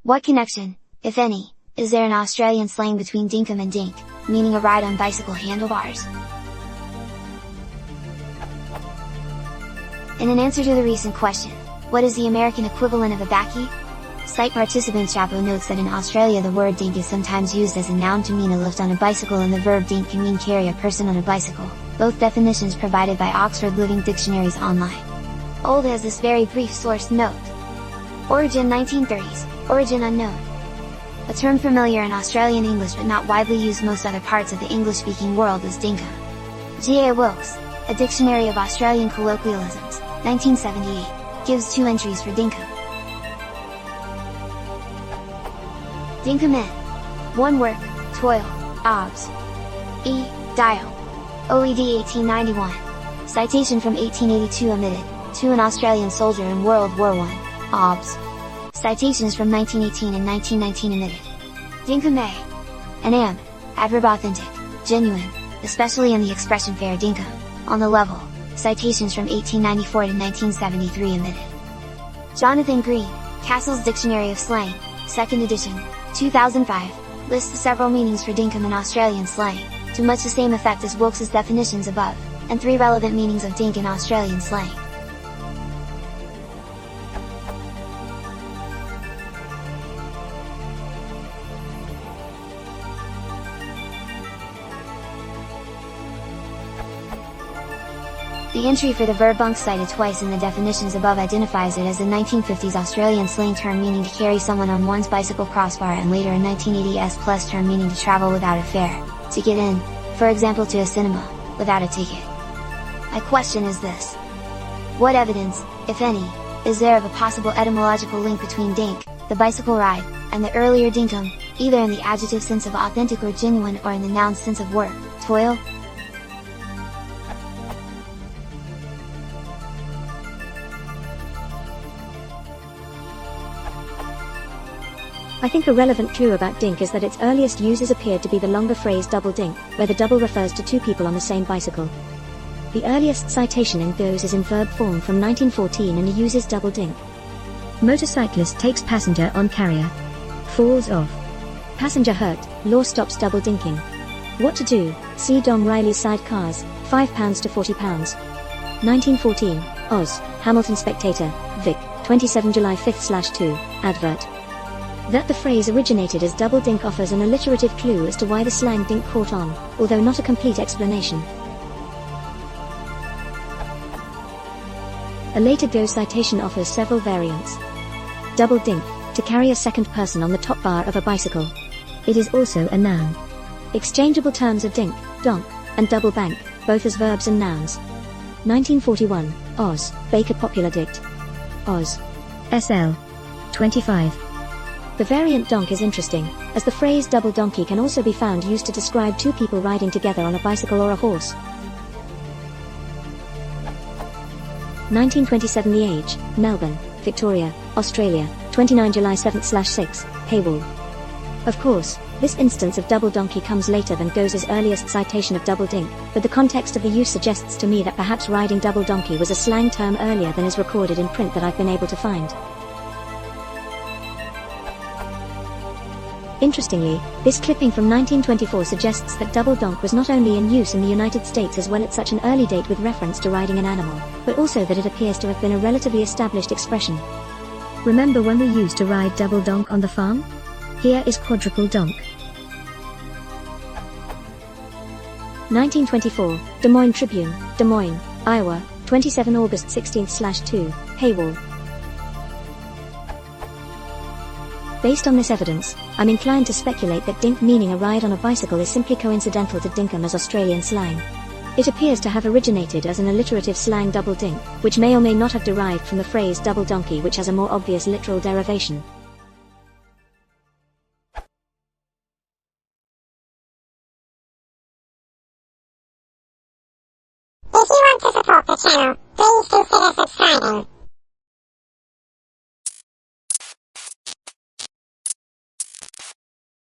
What connection, if any, is there in Australian slang between dinkum and dink, meaning a ride on bicycle handlebars? In an answer to the recent question, what is the American equivalent of a backie? Site participant Chapo notes that in Australia the word dink is sometimes used as a noun to mean a lift on a bicycle and the verb dink can mean carry a person on a bicycle, both definitions provided by Oxford Living Dictionaries Online. Old has this very brief source note. Origin 1930s, origin unknown. A term familiar in Australian English but not widely used most other parts of the English-speaking world is dinkum. G. A. Wilkes, A Dictionary of Australian Colloquialisms, 1978, gives 2 entries for dinkum. Dinkum in. 1 work, toil, obs. E. Dial. OED 1891. Citation from 1882 omitted, to an Australian soldier in World War I, obs. Citations from 1918 and 1919 omitted. Dinkum a. An am, adverb authentic, genuine, especially in the expression fair dinkum, on the level, citations from 1894 to 1973 omitted. Jonathan Green, Cassell's Dictionary of Slang, 2nd edition, 2005, lists several meanings for dinkum in Australian slang, to much the same effect as Wilkes' definitions above, and 3 relevant meanings of dink in Australian slang. The entry for the verb bunk cited twice in the definitions above identifies it as a 1950s Australian slang term meaning to carry someone on one's bicycle crossbar and later a 1980s plus term meaning to travel without a fare, to get in, for example to a cinema, without a ticket. My question is this. What evidence, if any, is there of a possible etymological link between dink, the bicycle ride, and the earlier dinkum, either in the adjective sense of authentic or genuine or in the noun sense of work, toil? I think a relevant clue about dink is that its earliest uses appeared to be the longer phrase double dink, where the double refers to 2 people on the same bicycle. The earliest citation in those is in verb form from 1914 and uses double dink. Motorcyclist takes passenger on carrier. Falls off. Passenger hurt, law stops double dinking. What to do, see Dom Riley's Sidecars, £5 to £40. 1914, Oz, Hamilton Spectator, Vic, 27 July 5/2, advert. That the phrase originated as double dink offers an alliterative clue as to why the slang dink caught on, although not a complete explanation. A later Go citation offers several variants. Double dink, to carry a second person on the top bar of a bicycle. It is also a noun. Exchangeable terms are dink, donk, and double bank, both as verbs and nouns. 1941, Oz, Baker Popular Dict. Oz. SL. 25. The variant donk is interesting, as the phrase double donkey can also be found used to describe 2 people riding together on a bicycle or a horse. 1927 The Age, Melbourne, Victoria, Australia, 29 July 7/6, paywall. Of course, this instance of double donkey comes later than Go's earliest citation of double dink, but the context of the use suggests to me that perhaps riding double donkey was a slang term earlier than is recorded in print that I've been able to find. Interestingly, this clipping from 1924 suggests that double donk was not only in use in the United States as well at such an early date with reference to riding an animal, but also that it appears to have been a relatively established expression. Remember when we used to ride double donk on the farm? Here is quadruple donk. 1924, Des Moines Tribune, Des Moines, Iowa, 27 August 16/2, paywall. Based on this evidence, I'm inclined to speculate that dink meaning a ride on a bicycle is simply coincidental to dinkum as Australian slang. It appears to have originated as an alliterative slang double dink, which may or may not have derived from the phrase double donkey, which has a more obvious literal derivation. If you want to support the channel, please consider subscribing.